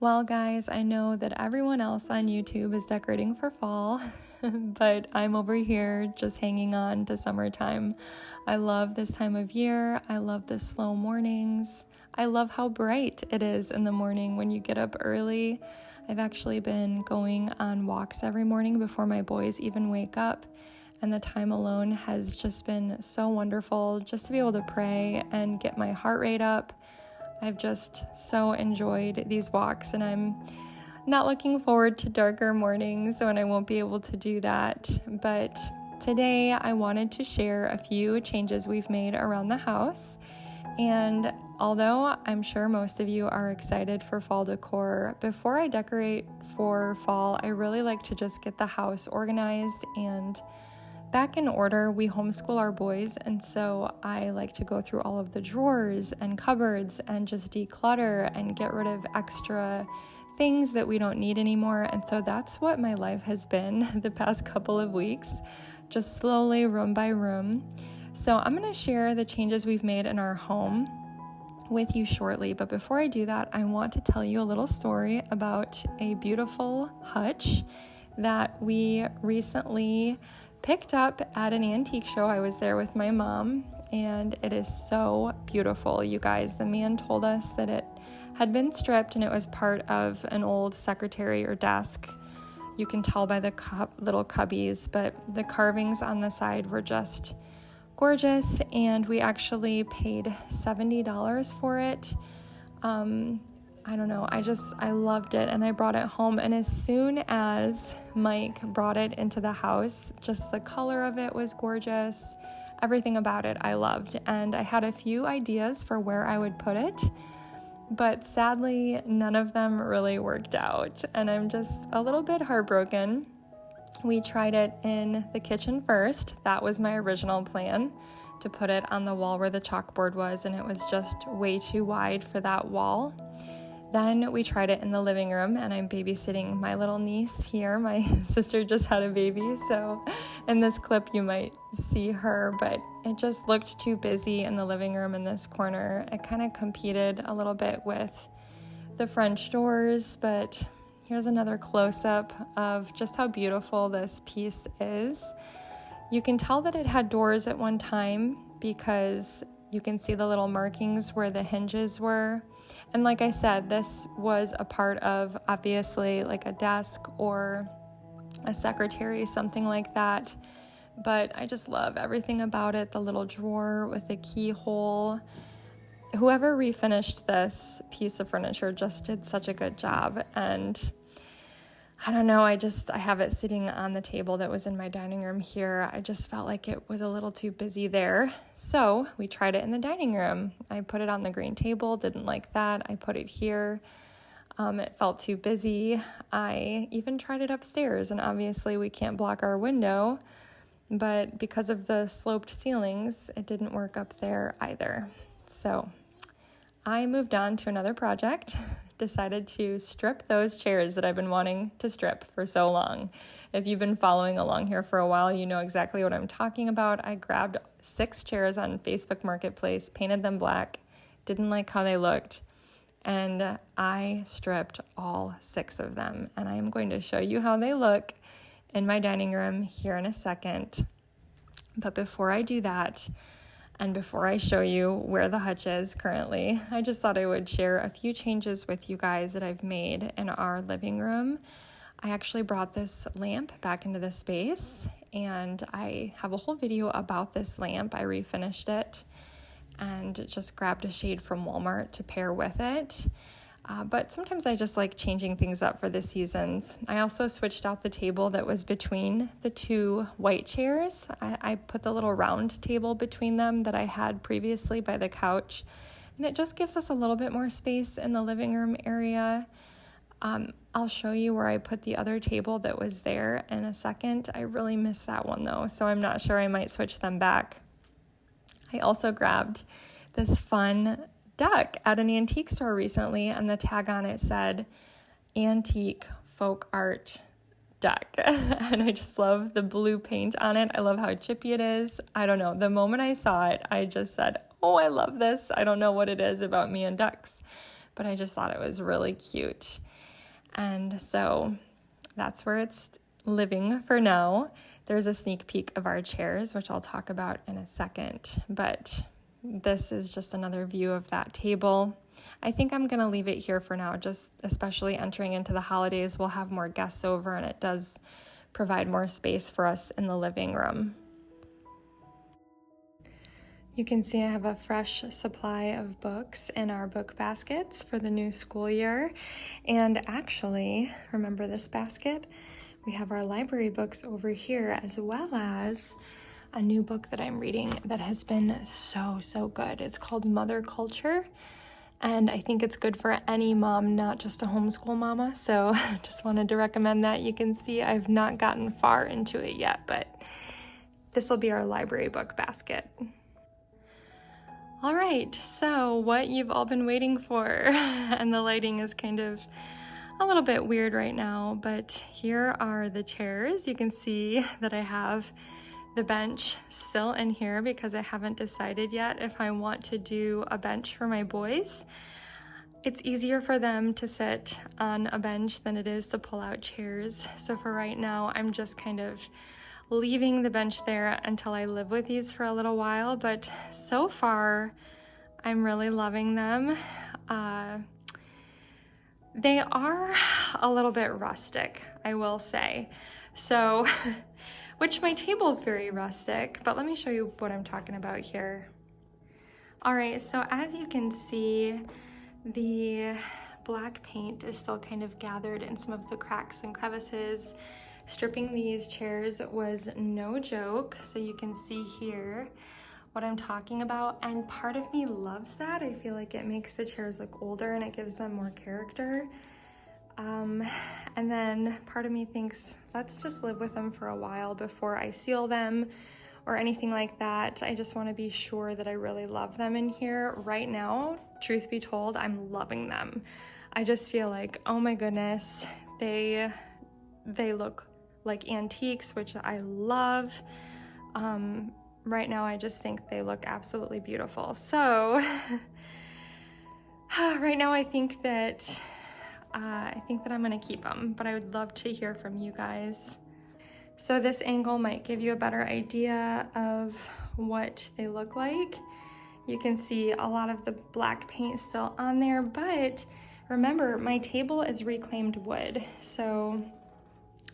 Well, guys, I know that everyone else on YouTube is decorating for fall, but I'm over here just hanging on to summertime. I love this time of year. I love the slow mornings. I love how bright it is in the morning when you get up early. I've actually been going on walks every morning before my boys even wake up, and the time alone has just been so wonderful just to be able to pray and get my heart rate up. I've just so enjoyed these walks, and I'm not looking forward to darker mornings when I won't be able to do that. But today I wanted to share a few changes we've made around the house. And although I'm sure most of you are excited for fall decor, before I decorate for fall, I really like to just get the house organized and back in order. We homeschool our boys, and so I like to go through all of the drawers and cupboards and just declutter and get rid of extra things that we don't need anymore. And so that's what my life has been the past couple of weeks, just slowly, room by room. So I'm going to share the changes we've made in our home with you shortly. But before I do that, I want to tell you a little story about a beautiful hutch that we recently picked up at an antique show. I was there with my mom, and it is so beautiful, you guys. The man told us that it had been stripped and it was part of an old secretary or desk. You can tell by the little cubbies, but the carvings on the side were just gorgeous, and we actually paid $70 for it. I don't know, I loved it, and I brought it home, and as soon as Mike brought it into the house, just the color of it was gorgeous. Everything about it I loved, and I had a few ideas for where I would put it, but sadly none of them really worked out, and I'm just a little bit heartbroken. We tried it in the kitchen first. That was my original plan, to put it on the wall where the chalkboard was, and it was just way too wide for that wall. Then we tried it in the living room, and I'm babysitting my little niece here. My sister just had a baby, so in this clip you might see her, but it just looked too busy in the living room in this corner. It kind of competed a little bit with the French doors, but here's another close-up of just how beautiful this piece is. You can tell that it had doors at one time because you can see the little markings where the hinges were. And like I said, this was a part of, obviously, like a desk or a secretary, something like that. But I just love everything about it. The little drawer with the keyhole. Whoever refinished this piece of furniture just did such a good job. And I don't know, I have it sitting on the table that was in my dining room here. I just felt like it was a little too busy there. So we tried it in the dining room. I put it on the green table, didn't like that. I put it here. It felt too busy. I even tried it upstairs, and obviously we can't block our window, but because of the sloped ceilings, it didn't work up there either. So I moved on to another project. Decided to strip those chairs that I've been wanting to strip for so long. If you've been following along here for a while, you know exactly what I'm talking about. I grabbed 6 chairs on Facebook Marketplace, painted them black, didn't like how they looked, and I stripped all 6 of them. And I am going to show you how they look in my dining room here in a second. But before I do that, and before I show you where the hutch is currently, I just thought I would share a few changes with you guys that I've made in our living room. I actually brought this lamp back into the space, and I have a whole video about this lamp. I refinished it and just grabbed a shade from Walmart to pair with it. But sometimes I just like changing things up for the seasons. I also switched out the table that was between the 2 white chairs. I put the little round table between them that I had previously by the couch, and it just gives us a little bit more space in the living room area. I'll show you where I put the other table that was there in a second. I really miss that one though, so I'm not sure. I might switch them back. I also grabbed this fun duck at an antique store recently, and the tag on it said antique folk art duck. And I just love the blue paint on it. I love how chippy it is. I don't know, the moment I saw it, I just said, oh, I love this. I don't know what it is about me and ducks, but I just thought it was really cute. And so that's where it's living for now. There's a sneak peek of our chairs, which I'll talk about in a second, but this is just another view of that table. I think I'm gonna leave it here for now, just especially entering into the holidays. We'll have more guests over and it does provide more space for us in the living room. You can see I have a fresh supply of books in our book baskets for the new school year. And actually, remember this basket? We have our library books over here, as well as a new book that I'm reading that has been so good. It's called Mother Culture, and I think it's good for any mom, not just a homeschool mama. So just wanted to recommend that. You can see I've not gotten far into it yet, but this will be our library book basket. All right, so what you've all been waiting for, and the lighting is kind of a little bit weird right now, but here are the chairs. You can see that I have the bench still in here because I haven't decided yet if I want to do a bench for my boys. It's easier for them to sit on a bench than it is to pull out chairs. So for right now, I'm just kind of leaving the bench there until I live with these for a little while, but so far I'm really loving them. They are a little bit rustic, I will say. So, which my table is very rustic, but let me show you what I'm talking about here. All right, so as you can see, the black paint is still kind of gathered in some of the cracks and crevices. Stripping these chairs was no joke, so you can see here what I'm talking about, and part of me loves that. I feel like it makes the chairs look older and it gives them more character. And then part of me thinks, let's just live with them for a while before I seal them or anything like that. I just want to be sure that I really love them in here. Right now, truth be told, I'm loving them. I just feel like, oh my goodness, they look like antiques, which I love. Right now, I just think they look absolutely beautiful. So right now, I think that I'm gonna keep them, but I would love to hear from you guys. So this angle might give you a better idea of what they look like. You can see a lot of the black paint still on there, but remember, my table is reclaimed wood. So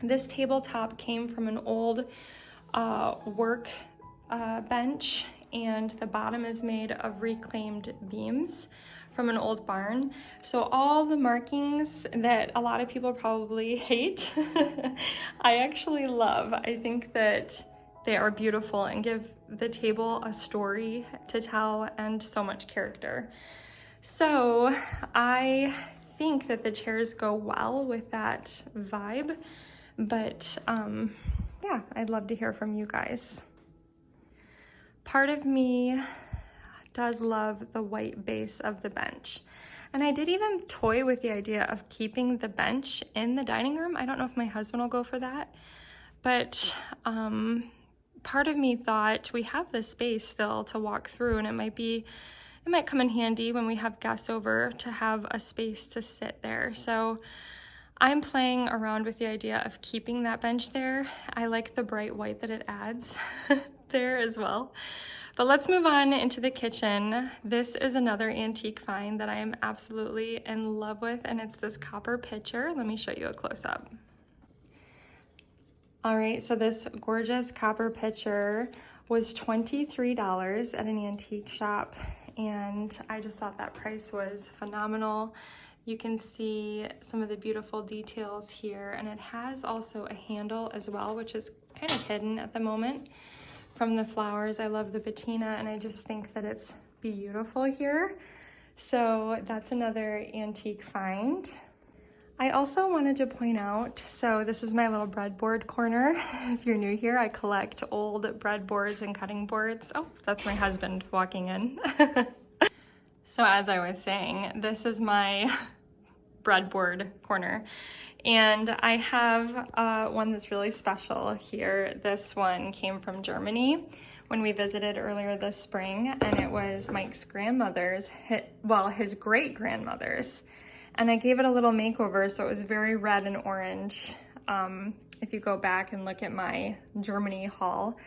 this tabletop came from an old work bench, and the bottom is made of reclaimed beams from an old barn. So all the markings that a lot of people probably hate, I actually love. I think that they are beautiful and give the table a story to tell and so much character. So I think that the chairs go well with that vibe, but yeah, I'd love to hear from you guys. Part of me does love the white base of the bench. And I did even toy with the idea of keeping the bench in the dining room. I don't know if my husband will go for that, but part of me thought we have this space still to walk through, and it might come in handy when we have guests over to have a space to sit there. So I'm playing around with the idea of keeping that bench there. I like the bright white that it adds there as well. But let's move on into the kitchen. This is another antique find that I am absolutely in love with, and it's this copper pitcher. Let me show you a close-up. All right, so this gorgeous copper pitcher was $23 at an antique shop, and I just thought that price was phenomenal. You can see some of the beautiful details here, and it has also a handle as well, which is kind of hidden at the moment from the flowers. I love the patina, and I just think that it's beautiful here. So that's another antique find. I also wanted to point out, so this is my little breadboard corner. If you're new here, I collect old breadboards and cutting boards. Oh, that's my husband walking in. So as I was saying, this is my breadboard corner. And I have one that's really special here. This one came from Germany. when we visited earlier this spring, and it was Mike's grandmother's, his great-grandmother's. And I gave it a little makeover, so it was very red and orange, if you go back and look at my Germany haul.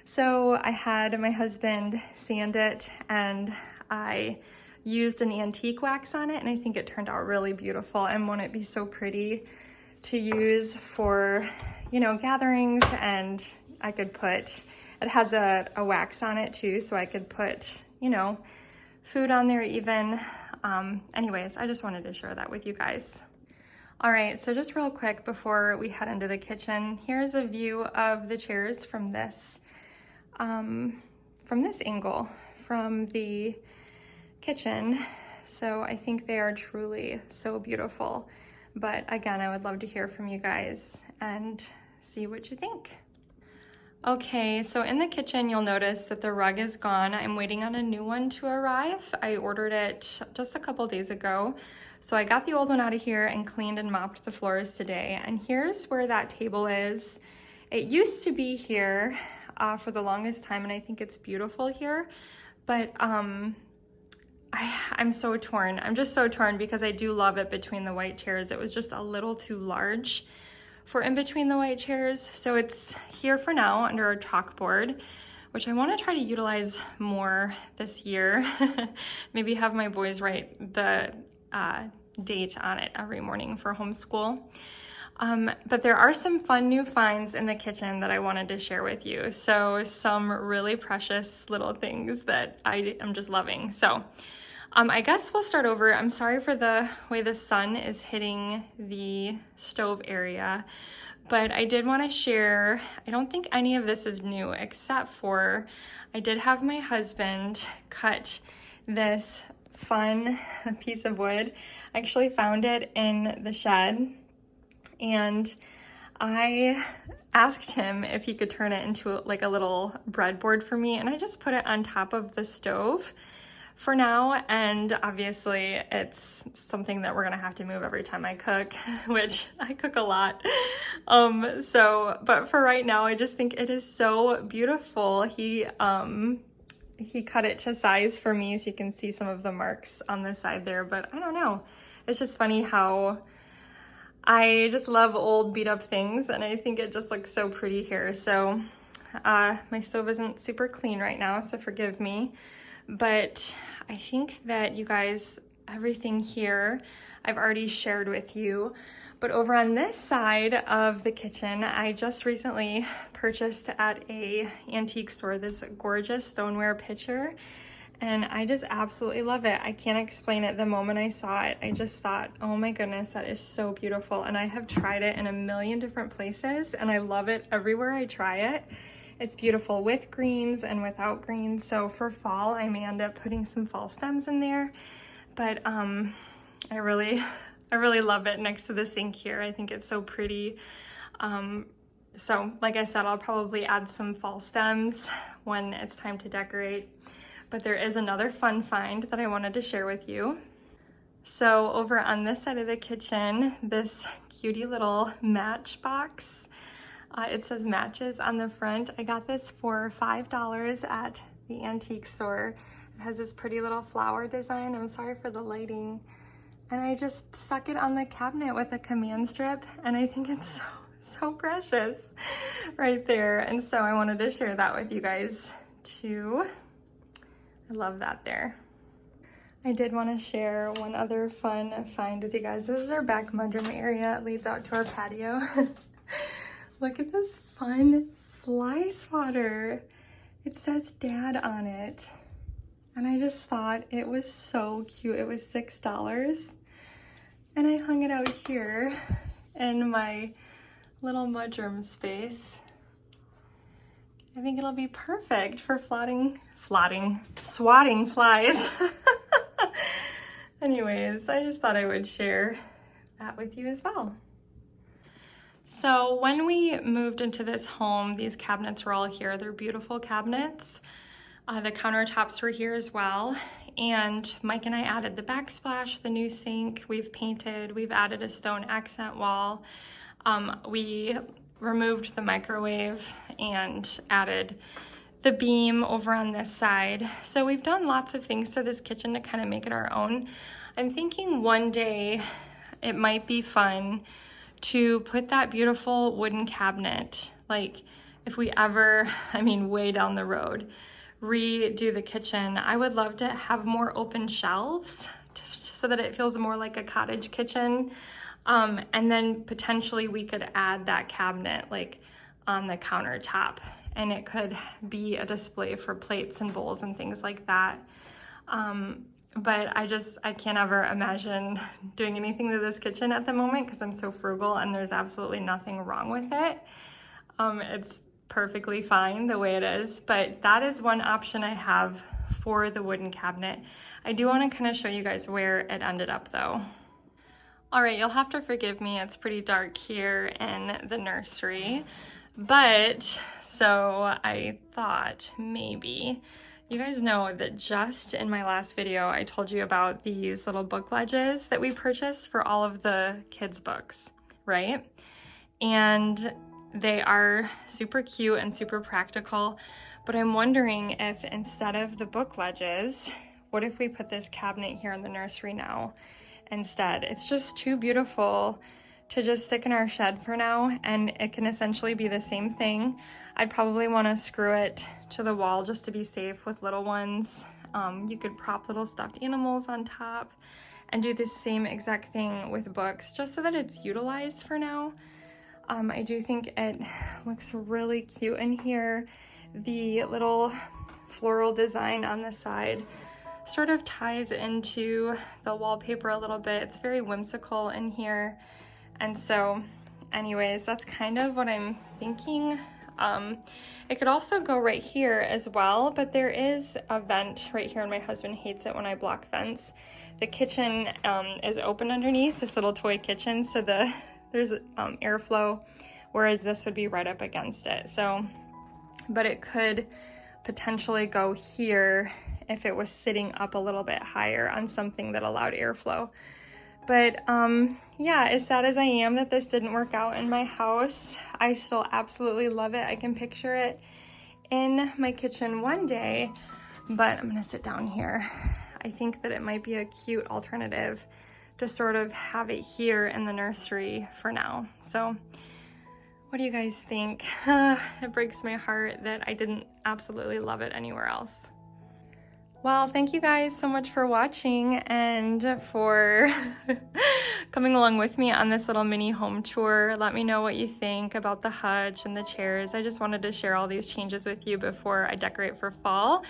So I had my husband sand it, and I used an antique wax on it, and I think it turned out really beautiful. And won't it be so pretty to use for, you know, gatherings? And I could put, it has a wax on it too, so I could put, you know, food on there even. Anyways, I just wanted to share that with you guys. All right, so just real quick before we head into the kitchen, here's a view of the chairs from this angle, from the kitchen. So I think they are truly so beautiful. But again, I would love to hear from you guys and see what you think. Okay, so in the kitchen, you'll notice that the rug is gone. I'm waiting on a new one to arrive. I ordered it just a couple days ago. So I got the old one out of here and cleaned and mopped the floors today. And here's where that table is. It used to be here for the longest time, and I think it's beautiful here. But I'm so torn. I'm just so torn because I do love it between the white chairs. It was just a little too large for in between the white chairs. So it's here for now under our chalkboard, which I want to try to utilize more this year. Maybe have my boys write the date on it every morning for homeschool. But there are some fun new finds in the kitchen that I wanted to share with you. So some really precious little things that I am just loving. So I guess we'll start over. I'm sorry for the way the sun is hitting the stove area, but I did want to share, I don't think any of this is new except for I did have my husband cut this fun piece of wood. I actually found it in the shed, and I asked him if he could turn it into like a little breadboard for me, and I just put it on top of the stove for now. And obviously it's something that we're gonna have to move every time I cook, which I cook a lot. But for right now, I just think it is so beautiful. He cut it to size for me, so you can see some of the marks on the side there, but I don't know. It's just funny how I just love old beat up things, and I think it just looks so pretty here. So my stove isn't super clean right now, so forgive me. But I think that you guys, everything here I've already shared with you. But over on this side of the kitchen, I just recently purchased at a antique store this gorgeous stoneware pitcher, and I just absolutely love it. I can't explain it. The moment I saw it, I just thought, oh my goodness, that is so beautiful. And I have tried it in a million different places, and I love it everywhere I try it. It's beautiful with greens and without greens. So for fall, I may end up putting some fall stems in there. But I really love it next to the sink here. I think it's so pretty. So like I said, I'll probably add some fall stems when it's time to decorate. But there is another fun find that I wanted to share with you. So over on this side of the kitchen, this cutie little matchbox. It says matches on the front. I got this for $5 at the antique store. It has this pretty little flower design. I'm sorry for the lighting. And I just stuck it on the cabinet with a command strip, and I think it's so precious right there. And so I wanted to share that with you guys too. I love that there. I did want to share one other fun find with you guys. This is our back mudroom area. It leads out to our patio. Look at this fun fly swatter. It says Dad on it. And I just thought it was so cute. It was $6. And I hung it out here in my little mudroom space. I think it'll be perfect for swatting flies. Anyways, I just thought I would share that with you as well. So when we moved into this home, these cabinets were all here. They're beautiful cabinets. The countertops were here as well. And Mike and I added the backsplash, the new sink. We've painted, we've added a stone accent wall. We removed the microwave and added the beam over on this side. So we've done lots of things to this kitchen to kind of make it our own. I'm thinking one day it might be fun to put that beautiful wooden cabinet, like if we ever, I mean, way down the road, redo the kitchen, I would love to have more open shelves so that it feels more like a cottage kitchen. And then potentially we could add that cabinet like on the countertop, and it could be a display for plates and bowls and things like that. But I can't ever imagine doing anything to this kitchen at the moment because I'm so frugal, and there's absolutely nothing wrong with it. It's perfectly fine the way it is, but that is one option I have for the wooden cabinet. I do want to kind of show you guys where it ended up though. All right, you'll have to forgive me, it's pretty dark here in the nursery, but so I thought maybe, you guys know that just in my last video, I told you about these little book ledges that we purchased for all of the kids' books, right? And they are super cute and super practical, but I'm wondering if instead of the book ledges, what if we put this cabinet here in the nursery now instead? It's just too beautiful to just stick in our shed for now, and it can essentially be the same thing. I'd probably want to screw it to the wall just to be safe with little ones. You could prop little stuffed animals on top and do the same exact thing with books just so that it's utilized for now. I do think it looks really cute in here. The little floral design on the side sort of ties into the wallpaper a little bit. It's very whimsical in here. And so anyways, that's kind of what I'm thinking. It could also go right here as well, but there is a vent right here, and my husband hates it when I block vents. The kitchen is open underneath, this little toy kitchen, so there's airflow, whereas this would be right up against it. So, but it could potentially go here if it was sitting up a little bit higher on something that allowed airflow. But yeah, as sad as I am that this didn't work out in my house, I still absolutely love it. I can picture it in my kitchen one day, but I'm gonna sit down here. I think that it might be a cute alternative to sort of have it here in the nursery for now. So what do you guys think? It breaks my heart that I didn't absolutely love it anywhere else. Well, thank you guys so much for watching and for coming along with me on this little mini home tour. Let me know what you think about the hutch and the chairs. I just wanted to share all these changes with you before I decorate for fall.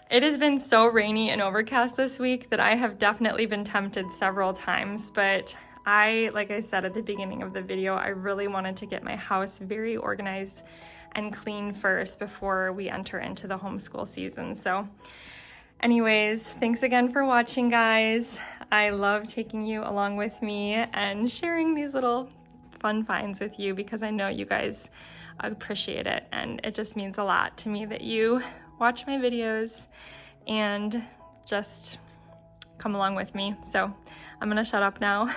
It has been so rainy and overcast this week that I have definitely been tempted several times, but like I said at the beginning of the video, I really wanted to get my house very organized and clean first before we enter into the homeschool season. So anyways, thanks again for watching, guys. I love taking you along with me and sharing these little fun finds with you because I know you guys appreciate it, and it just means a lot to me that you watch my videos and just come along with me. So I'm gonna shut up now.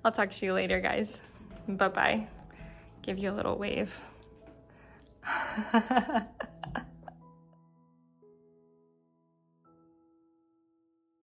I'll talk to you later, guys. Bye-bye. Give you a little wave.